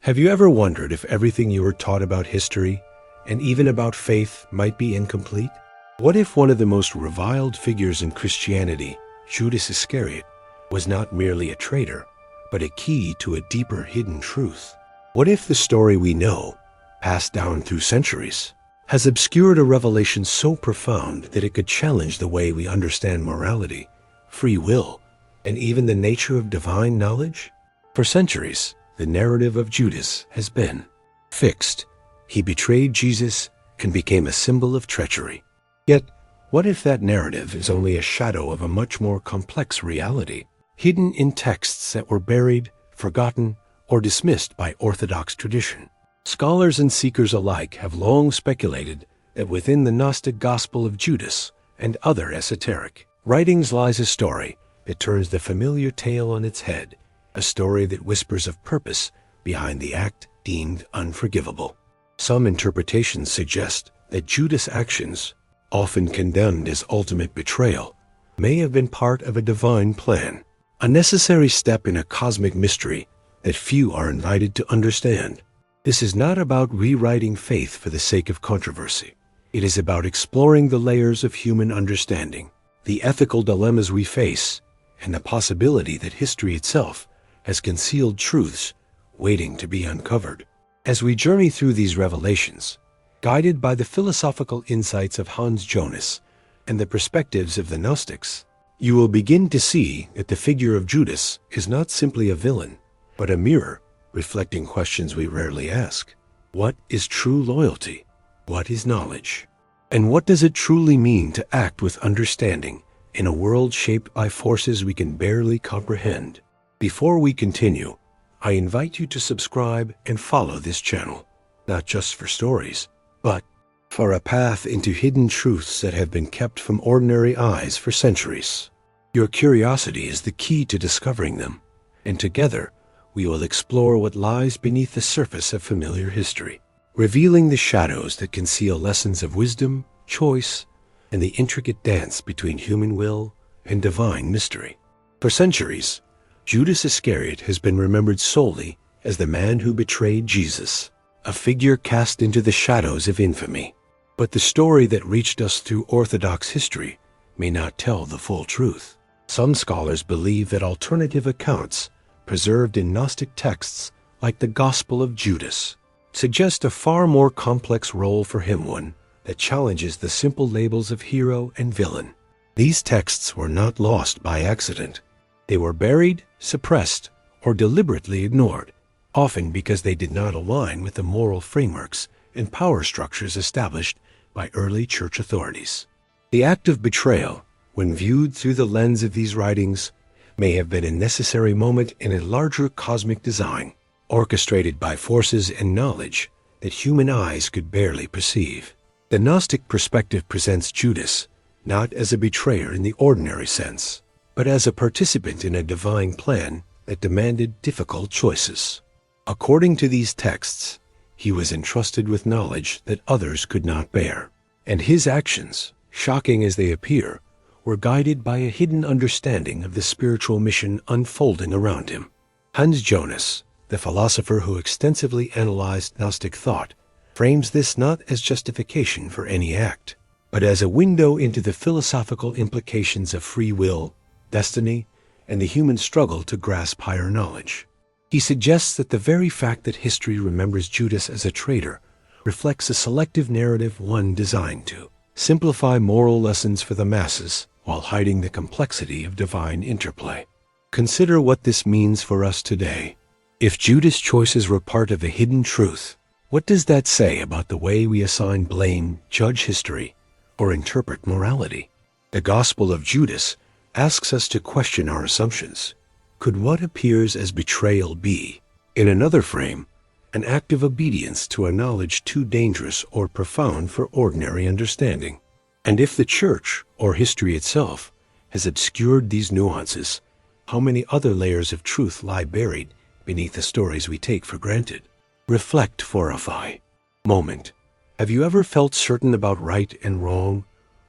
Have you ever wondered if everything you were taught about history, and even about faith, might be incomplete? What if one of the most reviled figures in Christianity, Judas Iscariot, was not merely a traitor, but a key to a deeper hidden truth? What if the story we know, passed down through centuries, has obscured a revelation so profound that it could challenge the way we understand morality, free will, and even the nature of divine knowledge? For centuries, the narrative of Judas has been fixed. He betrayed Jesus and became a symbol of treachery. Yet, what if that narrative is only a shadow of a much more complex reality, hidden in texts that were buried, forgotten, or dismissed by Orthodox tradition? Scholars and seekers alike have long speculated that within the Gnostic Gospel of Judas and other esoteric writings lies a story that turns the familiar tale on its head, a story that whispers of purpose behind the act deemed unforgivable. Some interpretations suggest that Judas' actions, often condemned as ultimate betrayal, may have been part of a divine plan, a necessary step in a cosmic mystery that few are invited to understand. This is not about rewriting faith for the sake of controversy. It is about exploring the layers of human understanding, the ethical dilemmas we face, and the possibility that history itself has concealed truths waiting to be uncovered. As we journey through these revelations, guided by the philosophical insights of Jonas and the perspectives of the Gnostics, you will begin to see that the figure of Judas is not simply a villain, but a mirror reflecting questions we rarely ask. What is true loyalty? What is knowledge? And what does it truly mean to act with understanding in a world shaped by forces we can barely comprehend? Before we continue, I invite you to subscribe and follow this channel, not just for stories, but for a path into hidden truths that have been kept from ordinary eyes for centuries. Your curiosity is the key to discovering them, and together we will explore what lies beneath the surface of familiar history, revealing the shadows that conceal lessons of wisdom, choice, and the intricate dance between human will and divine mystery. For centuries, Judas Iscariot has been remembered solely as the man who betrayed Jesus, a figure cast into the shadows of infamy. But the story that reached us through Orthodox history may not tell the full truth. Some scholars believe that alternative accounts, preserved in Gnostic texts like the Gospel of Judas, suggest a far more complex role for him, one that challenges the simple labels of hero and villain. These texts were not lost by accident. They were buried, suppressed, or deliberately ignored, often because they did not align with the moral frameworks and power structures established by early church authorities. The act of betrayal, when viewed through the lens of these writings, may have been a necessary moment in a larger cosmic design, orchestrated by forces and knowledge that human eyes could barely perceive. The Gnostic perspective presents Judas not as a betrayer in the ordinary sense, but as a participant in a divine plan that demanded difficult choices. According to these texts, he was entrusted with knowledge that others could not bear, and his actions, shocking as they appear, were guided by a hidden understanding of the spiritual mission unfolding around him. Jonas, the philosopher who extensively analyzed Gnostic thought, frames this not as justification for any act, but as a window into the philosophical implications of free will, destiny, and the human struggle to grasp higher knowledge. He suggests that the very fact that history remembers Judas as a traitor reflects a selective narrative, one designed to simplify moral lessons for the masses while hiding the complexity of divine interplay. Consider what this means for us today. If Judas' choices were part of a hidden truth, what does that say about the way we assign blame, judge history, or interpret morality? The Gospel of Judas asks us to question our assumptions. Could what appears as betrayal be, in another frame, an act of obedience to a knowledge too dangerous or profound for ordinary understanding? And if the Church, or history itself, has obscured these nuances, how many other layers of truth lie buried beneath the stories we take for granted? Reflect, fortify. Moment. Have you ever felt certain about right and wrong,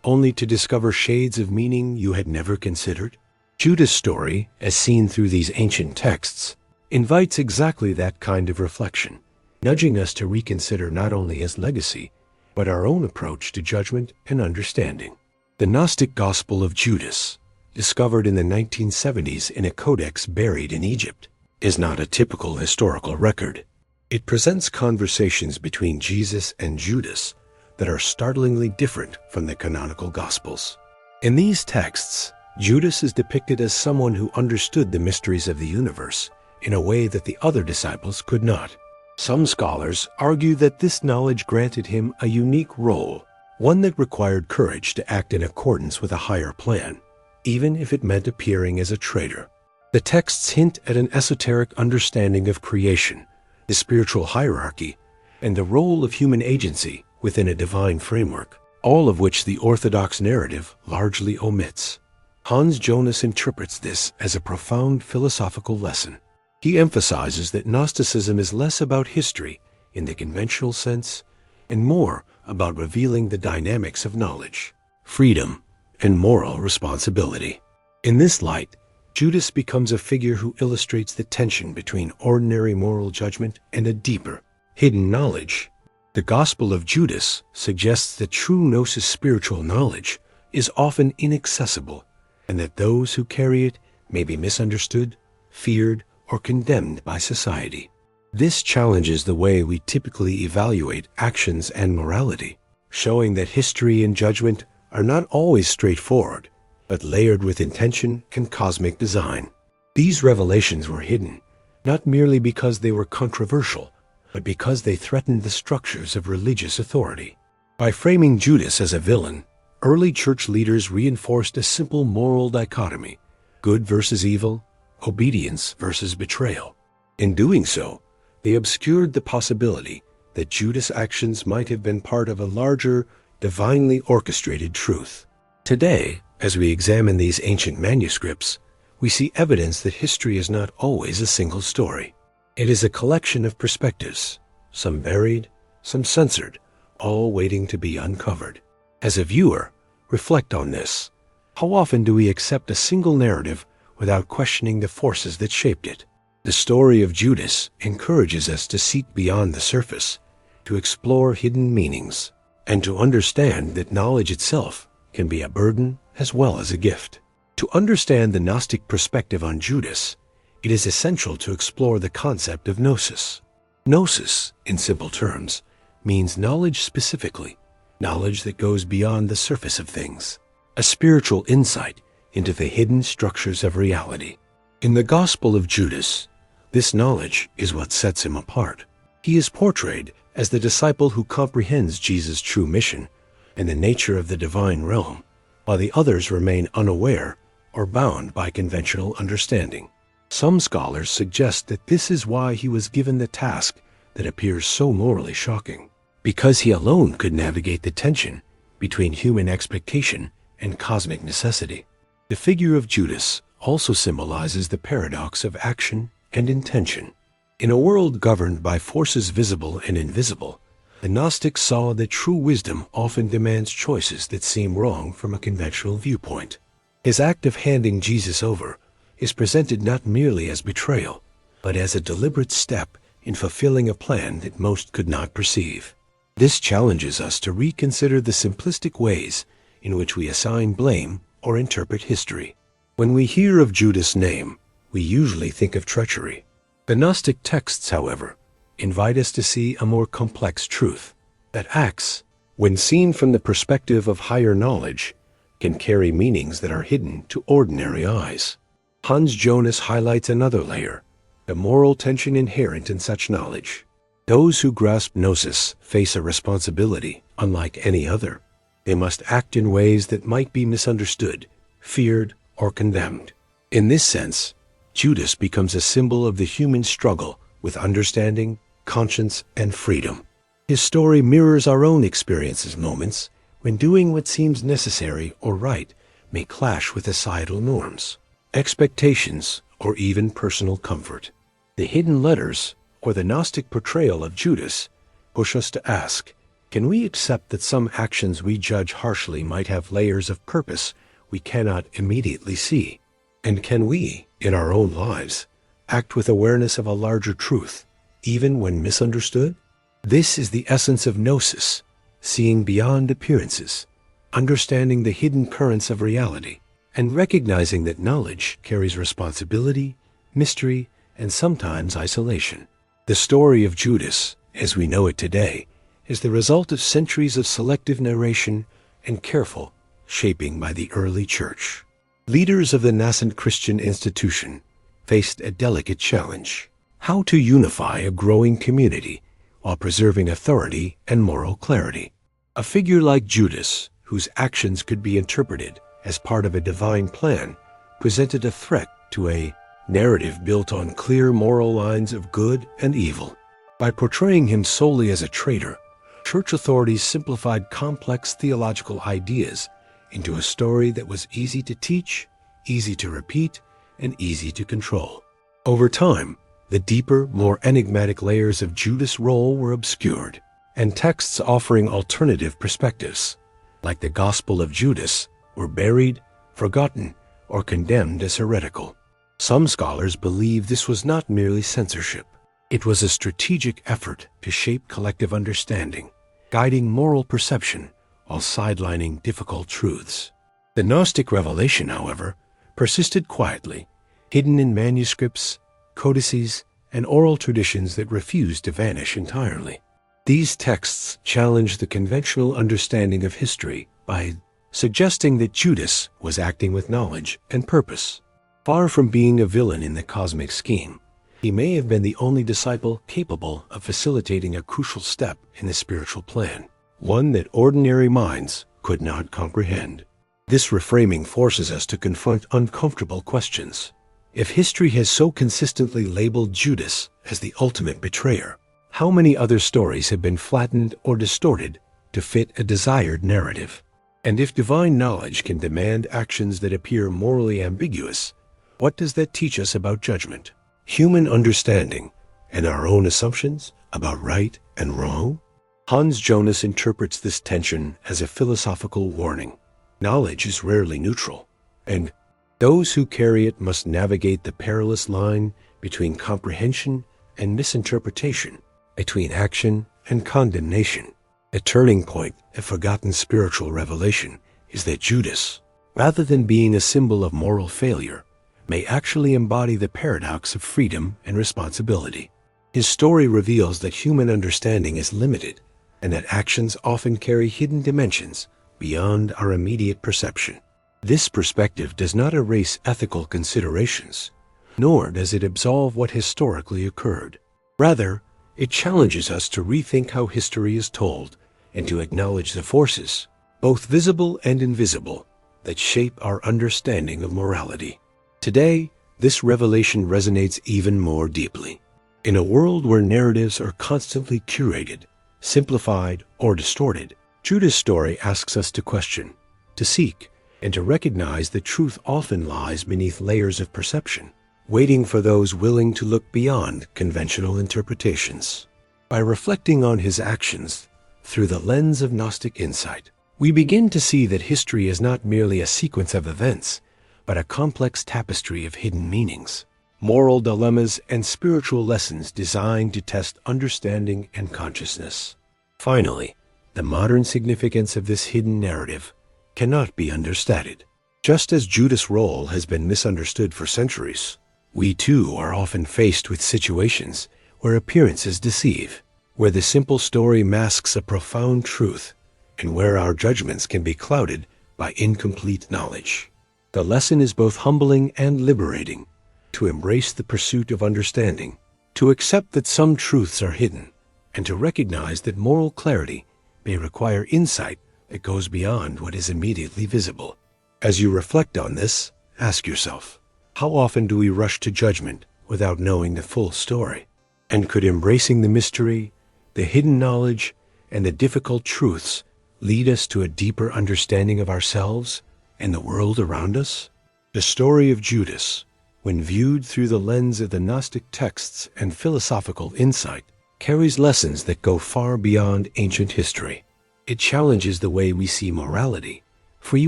only to discover shades of meaning you had never considered? Judas' story, as seen through these ancient texts, invites exactly that kind of reflection, nudging us to reconsider not only his legacy, but our own approach to judgment and understanding. The Gnostic Gospel of Judas, discovered in the 1970s in a codex buried in Egypt, is not a typical historical record. It presents conversations between Jesus and Judas that are startlingly different from the canonical Gospels. In these texts, Judas is depicted as someone who understood the mysteries of the universe in a way that the other disciples could not. Some scholars argue that this knowledge granted him a unique role, one that required courage to act in accordance with a higher plan, even if it meant appearing as a traitor. The texts hint at an esoteric understanding of creation, the spiritual hierarchy, and the role of human agency within a divine framework, all of which the Orthodox narrative largely omits. Hans Jonas interprets this as a profound philosophical lesson. He emphasizes that Gnosticism is less about history in the conventional sense and more about revealing the dynamics of knowledge, freedom, and moral responsibility. In this light, Judas becomes a figure who illustrates the tension between ordinary moral judgment and a deeper, hidden knowledge. The Gospel of Judas suggests that true gnosis spiritual knowledge is often inaccessible, and that those who carry it may be misunderstood, feared, or condemned by society. This challenges the way we typically evaluate actions and morality, showing that history and judgment are not always straightforward, but layered with intention and cosmic design. These revelations were hidden, not merely because they were controversial, but because they threatened the structures of religious authority. By framing Judas as a villain, early church leaders reinforced a simple moral dichotomy: good versus evil, obedience versus betrayal. In doing so, they obscured the possibility that Judas' actions might have been part of a larger, divinely orchestrated truth. Today, as we examine these ancient manuscripts, we see evidence that history is not always a single story. It is a collection of perspectives, some buried, some censored, all waiting to be uncovered. As a viewer, reflect on this. How often do we accept a single narrative without questioning the forces that shaped it? The story of Judas encourages us to seek beyond the surface, to explore hidden meanings, and to understand that knowledge itself can be a burden as well as a gift. To understand the Gnostic perspective on Judas, it is essential to explore the concept of gnosis. Gnosis, in simple terms, means knowledge specifically, knowledge that goes beyond the surface of things, a spiritual insight into the hidden structures of reality. In the Gospel of Judas, this knowledge is what sets him apart. He is portrayed as the disciple who comprehends Jesus' true mission and the nature of the divine realm, while the others remain unaware or bound by conventional understanding. Some scholars suggest that this is why he was given the task that appears so morally shocking, because he alone could navigate the tension between human expectation and cosmic necessity. The figure of Judas also symbolizes the paradox of action and intention. In a world governed by forces visible and invisible, the Gnostics saw that true wisdom often demands choices that seem wrong from a conventional viewpoint. His act of handing Jesus over is presented not merely as betrayal, but as a deliberate step in fulfilling a plan that most could not perceive. This challenges us to reconsider the simplistic ways in which we assign blame or interpret history. When we hear of Judas' name, we usually think of treachery. The Gnostic texts, however, invite us to see a more complex truth, that acts, when seen from the perspective of higher knowledge, can carry meanings that are hidden to ordinary eyes. Hans Jonas highlights another layer, the moral tension inherent in such knowledge. Those who grasp gnosis face a responsibility unlike any other. They must act in ways that might be misunderstood, feared, or condemned. In this sense, Judas becomes a symbol of the human struggle with understanding, conscience, and freedom. His story mirrors our own experiences, moments when doing what seems necessary or right may clash with societal norms, expectations, or even personal comfort. The hidden letters, or the Gnostic portrayal of Judas, push us to ask, can we accept that some actions we judge harshly might have layers of purpose we cannot immediately see? And can we, in our own lives, act with awareness of a larger truth, even when misunderstood? This is the essence of gnosis, seeing beyond appearances, understanding the hidden currents of reality, and recognizing that knowledge carries responsibility, mystery, and sometimes isolation. The story of Judas, as we know it today, is the result of centuries of selective narration and careful shaping by the early church. Leaders of the nascent Christian institution faced a delicate challenge: how to unify a growing community while preserving authority and moral clarity. A figure like Judas, whose actions could be interpreted as part of a divine plan, presented a threat to a narrative built on clear moral lines of good and evil. By portraying him solely as a traitor, church authorities simplified complex theological ideas into a story that was easy to teach, easy to repeat, and easy to control. Over time, the deeper, more enigmatic layers of Judas' role were obscured, and texts offering alternative perspectives, like the Gospel of Judas, were buried, forgotten, or condemned as heretical. Some scholars believe this was not merely censorship. It was a strategic effort to shape collective understanding, guiding moral perception while sidelining difficult truths. The Gnostic revelation, however, persisted quietly, hidden in manuscripts, codices, and oral traditions that refused to vanish entirely. These texts challenged the conventional understanding of history by suggesting that Judas was acting with knowledge and purpose. Far from being a villain in the cosmic scheme, he may have been the only disciple capable of facilitating a crucial step in the spiritual plan, one that ordinary minds could not comprehend. This reframing forces us to confront uncomfortable questions. If history has so consistently labeled Judas as the ultimate betrayer, how many other stories have been flattened or distorted to fit a desired narrative? And if divine knowledge can demand actions that appear morally ambiguous, what does that teach us about judgment, human understanding, and our own assumptions about right and wrong? Hans Jonas interprets this tension as a philosophical warning. Knowledge is rarely neutral, and those who carry it must navigate the perilous line between comprehension and misinterpretation, between action and condemnation. A turning point, a forgotten spiritual revelation, is that Judas, rather than being a symbol of moral failure, may actually embody the paradox of freedom and responsibility. His story reveals that human understanding is limited and that actions often carry hidden dimensions beyond our immediate perception. This perspective does not erase ethical considerations, nor does it absolve what historically occurred. Rather, it challenges us to rethink how history is told and to acknowledge the forces, both visible and invisible, that shape our understanding of morality. Today, this revelation resonates even more deeply. In a world where narratives are constantly curated, simplified, or distorted, Judas' story asks us to question, to seek, and to recognize that truth often lies beneath layers of perception, waiting for those willing to look beyond conventional interpretations. By reflecting on his actions through the lens of Gnostic insight, we begin to see that history is not merely a sequence of events, but a complex tapestry of hidden meanings, moral dilemmas, and spiritual lessons designed to test understanding and consciousness. Finally, the modern significance of this hidden narrative cannot be understated. Just as Judas' role has been misunderstood for centuries, we too are often faced with situations where appearances deceive, where the simple story masks a profound truth, and where our judgments can be clouded by incomplete knowledge. The lesson is both humbling and liberating: to embrace the pursuit of understanding, to accept that some truths are hidden, and to recognize that moral clarity may require insight that goes beyond what is immediately visible. As you reflect on this, ask yourself, how often do we rush to judgment without knowing the full story? And could embracing the mystery, the hidden knowledge, and the difficult truths lead us to a deeper understanding of ourselves and the world around us? The story of Judas, when viewed through the lens of the Gnostic texts and philosophical insight, carries lessons that go far beyond ancient history. It challenges the way we see morality, free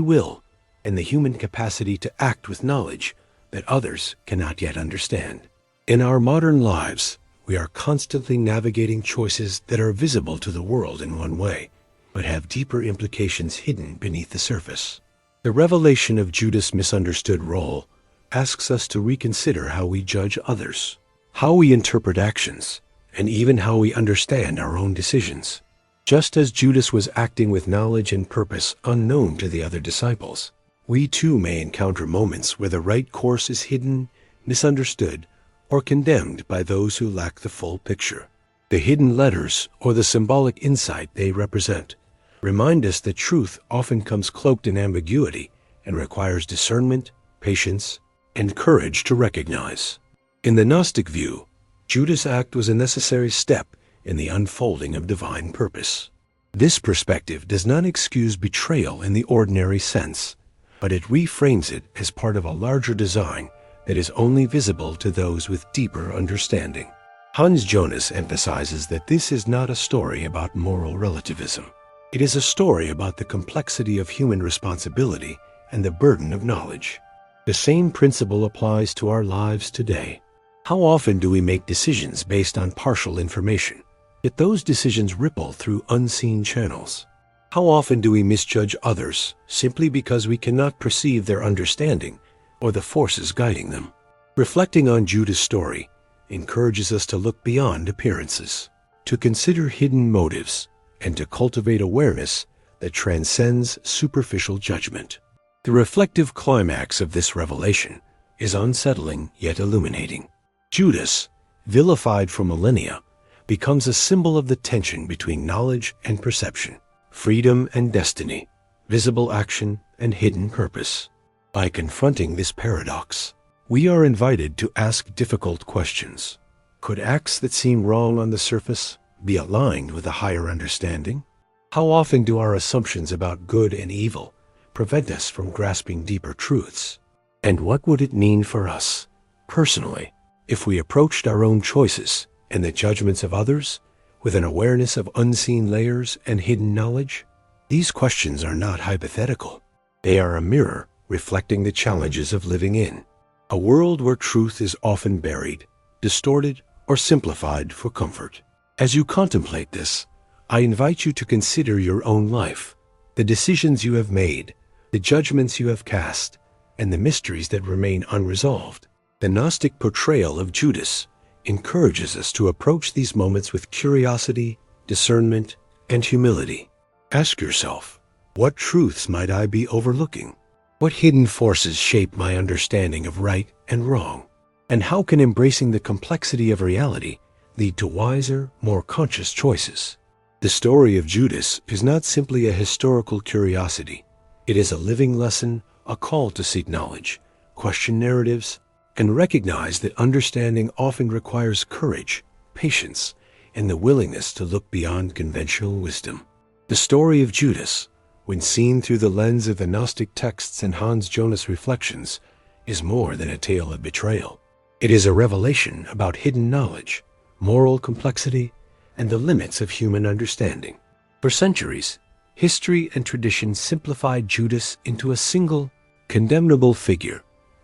will, and the human capacity to act with knowledge that others cannot yet understand. In our modern lives, we are constantly navigating choices that are visible to the world in one way, but have deeper implications hidden beneath the surface. The revelation of Judas' misunderstood role asks us to reconsider how we judge others, how we interpret actions, and even how we understand our own decisions. Just as Judas was acting with knowledge and purpose unknown to the other disciples, we too may encounter moments where the right course is hidden, misunderstood, or condemned by those who lack the full picture. The hidden letters, or the symbolic insight they represent, remind us that truth often comes cloaked in ambiguity and requires discernment, patience, and courage to recognize. In the Gnostic view, Judas' act was a necessary step in the unfolding of divine purpose. This perspective does not excuse betrayal in the ordinary sense, but it reframes it as part of a larger design that is only visible to those with deeper understanding. Jonas emphasizes that this is not a story about moral relativism. It is a story about the complexity of human responsibility and the burden of knowledge. The same principle applies to our lives today. How often do we make decisions based on partial information, yet those decisions ripple through unseen channels? How often do we misjudge others simply because we cannot perceive their understanding or the forces guiding them? Reflecting on Judas' story encourages us to look beyond appearances, to consider hidden motives, and to cultivate awareness that transcends superficial judgment. The reflective climax of this revelation is unsettling yet illuminating. Judas, vilified for millennia, becomes a symbol of the tension between knowledge and perception, freedom and destiny, visible action and hidden purpose. By confronting this paradox, we are invited to ask difficult questions. Could acts that seem wrong on the surface be aligned with a higher understanding? How often do our assumptions about good and evil prevent us from grasping deeper truths? And what would it mean for us, personally, if we approached our own choices and the judgments of others with an awareness of unseen layers and hidden knowledge? These questions are not hypothetical. They are a mirror reflecting the challenges of living in a world where truth is often buried, distorted, or simplified for comfort. As you contemplate this, I invite you to consider your own life, the decisions you have made, the judgments you have cast, and the mysteries that remain unresolved. The Gnostic portrayal of Judas encourages us to approach these moments with curiosity, discernment, and humility. Ask yourself, what truths might I be overlooking? What hidden forces shape my understanding of right and wrong? And how can embracing the complexity of reality lead to wiser, more conscious choices? The story of Judas is not simply a historical curiosity. It is a living lesson, a call to seek knowledge, question narratives, and recognize that understanding often requires courage, patience, and the willingness to look beyond conventional wisdom. The story of Judas, when seen through the lens of the Gnostic texts and Jonas' reflections, is more than a tale of betrayal. It is a revelation about hidden knowledge, moral complexity, and the limits of human understanding. For centuries, history and tradition simplified Judas into a single, condemnable figure,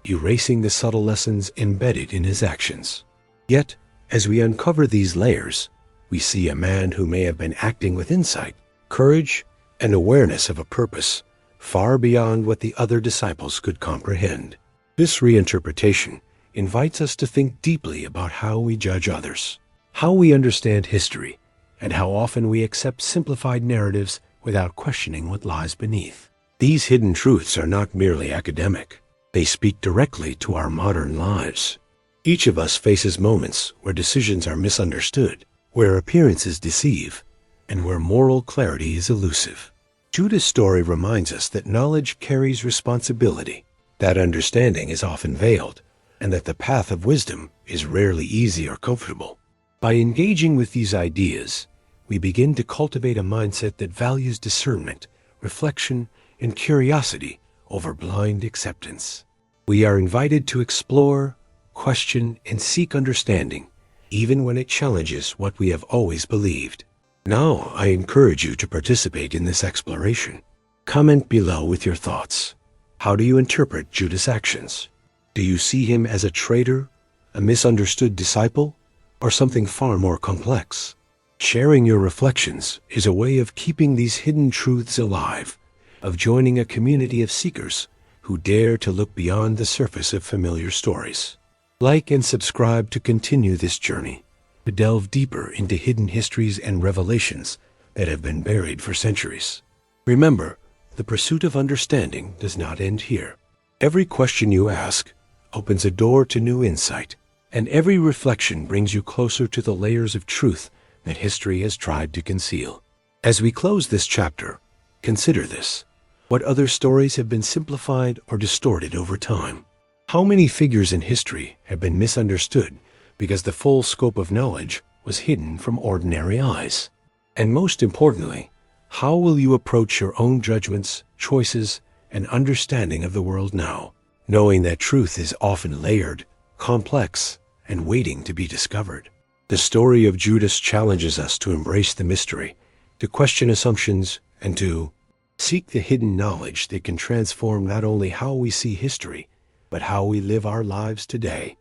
erasing the subtle lessons embedded in his actions. Yet, as we uncover these layers, we see a man who may have been acting with insight, courage, and awareness of a purpose far beyond what the other disciples could comprehend. This reinterpretation invites us to think deeply about how we judge others, how we understand history, and how often we accept simplified narratives without questioning what lies beneath. These hidden truths are not merely academic. They speak directly to our modern lives. Each of us faces moments where decisions are misunderstood, where appearances deceive, and where moral clarity is elusive. Judas' story reminds us that knowledge carries responsibility, that understanding is often veiled, and that the path of wisdom is rarely easy or comfortable. By engaging with these ideas, we begin to cultivate a mindset that values discernment, reflection, and curiosity over blind acceptance. We are invited to explore, question, and seek understanding, even when it challenges what we have always believed. Now, I encourage you to participate in this exploration. Comment below with your thoughts. How do you interpret Judas' actions? Do you see him as a traitor, a misunderstood disciple, or something far more complex? Sharing your reflections is a way of keeping these hidden truths alive, of joining a community of seekers who dare to look beyond the surface of familiar stories. Like and subscribe to continue this journey, to delve deeper into hidden histories and revelations that have been buried for centuries. Remember, the pursuit of understanding does not end here. Every question you ask opens a door to new insight, and every reflection brings you closer to the layers of truth that history has tried to conceal. As we close this chapter, consider this. What other stories have been simplified or distorted over time? How many figures in history have been misunderstood because the full scope of knowledge was hidden from ordinary eyes? And most importantly, how will you approach your own judgments, choices, and understanding of the world now, knowing that truth is often layered, complex, and waiting to be discovered? The story of Judas challenges us to embrace the mystery, to question assumptions, and to seek the hidden knowledge that can transform not only how we see history, but how we live our lives today.